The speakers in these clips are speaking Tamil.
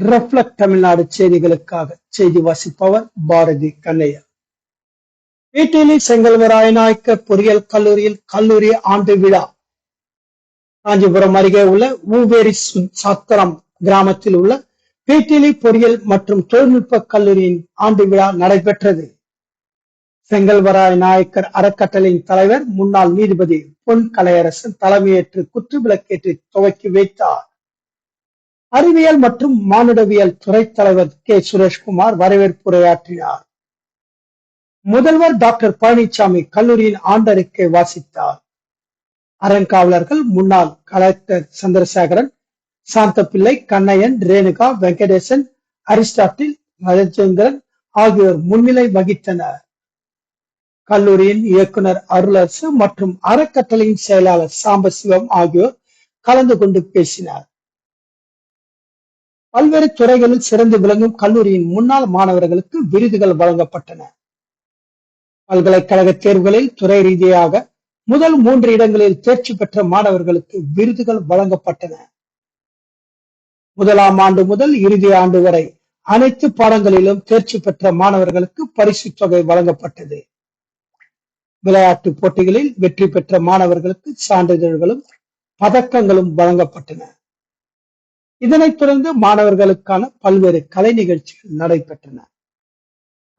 ரெஃப்ளெக்ட் தமிழ்நாடு செய்திகளுக்காக செய்தி வாசிப்பவர் பாரதி கண்ணையா. வீட்டிலி செங்கல்வராய நாயக்கர் பொறியியல் கல்லூரியில் கல்லூரி ஆண்டு விழா. காஞ்சிபுரம் அருகே உள்ள ஊவேரி சத்திரம் கிராமத்தில் உள்ள வீட்டிலி பொறியியல் மற்றும் தொழில்நுட்ப கல்லூரியின் ஆண்டு விழா நடைபெற்றது. செங்கல்வராய நாயக்கர் அறக்கட்டளையின் தலைவர் முன்னாள் நீதிபதி பொன் கலையரசன் தலைமையேற்று குத்துவிளக்கேற்றி துவக்கி வைத்தார். அறிவியல் மற்றும் மானுடவியல் துறை தலைவர் கே சுரேஷ்குமார் வரவேற்புரையாற்றினார். முதல்வர் டாக்டர் பழனிசாமி கல்லூரியின் ஆண்டறிக்கை வாசித்தார். அறங்காவலர்கள் முன்னாள் கலெக்டர் சந்திரசேகரன், சாந்தப்பிள்ளை, கண்ணையன், ரேணுகா, வெங்கடேசன், அரிஸ்டாட்டில், ராஜேந்திரன் ஆகியோர் முன்னிலை வகித்தனர். கல்லூரியின் இயக்குனர் அருளரசு மற்றும் அறக்கட்டளையின் செயலாளர் சாம்பசிவம் ஆகியோர் கலந்து கொண்டு பேசினார். பல்வேறு துறைகளில் சிறந்து விளங்கும் கல்லூரியின் முன்னாள் மாணவர்களுக்கு விருதுகள் வழங்கப்பட்டன. பல்கலைக்கழக தேர்வுகளில் துறை ரீதியாக முதல் 3 இடங்களில் தேர்ச்சி பெற்ற மாணவர்களுக்கு விருதுகள் வழங்கப்பட்டன. முதலாம் ஆண்டு முதல் இறுதி ஆண்டு வரை அனைத்து பாடங்களிலும் தேர்ச்சி பெற்ற மாணவர்களுக்கு பரிசு தொகை வழங்கப்பட்டது. விளையாட்டு போட்டிகளில் வெற்றி பெற்ற மாணவர்களுக்கு சான்றிதழ்களும் பதக்கங்களும் வழங்கப்பட்டன. இதனைத் தொடர்ந்து மாணவர்களுக்கான பல்வேறு கலை நிகழ்ச்சிகள் நடைபெற்றன.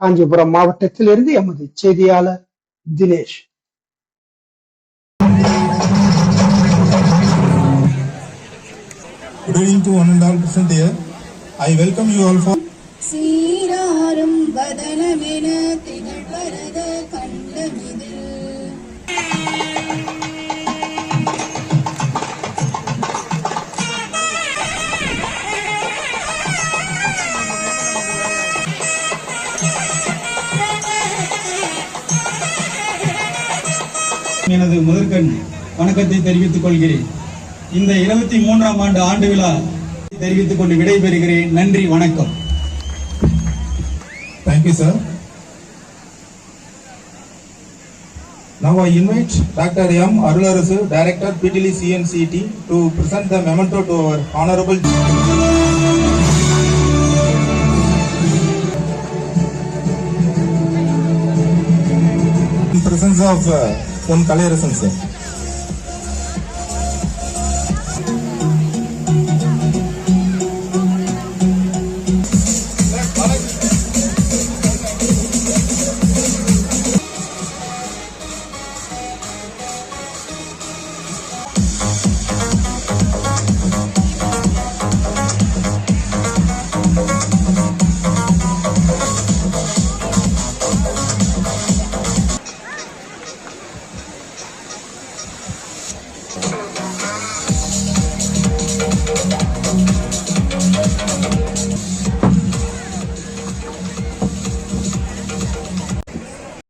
காஞ்சிபுரம் மாவட்டத்தில் இருந்து எமது செய்தியாளர் Dinesh. Good evening to one and all present here. I welcome you all for சீராரும் வதனமென திகழ்வரத கண்டமிது. எனது முதற்கண் வணக்கத்தை தெரிவித்துக் கொள்கிறேன். இந்த 23ஆம் ஆண்டு ஆண்டு விழா தெரிவித்துக் கொண்டு விடைபெறுகிறேன். நன்றி, வணக்கம். Thank you, sir. Now I invite Dr. M. Arularasu, Director PTLE CNCT, to present the memento to our honorable in presence of Pon Kalayarasan, sir.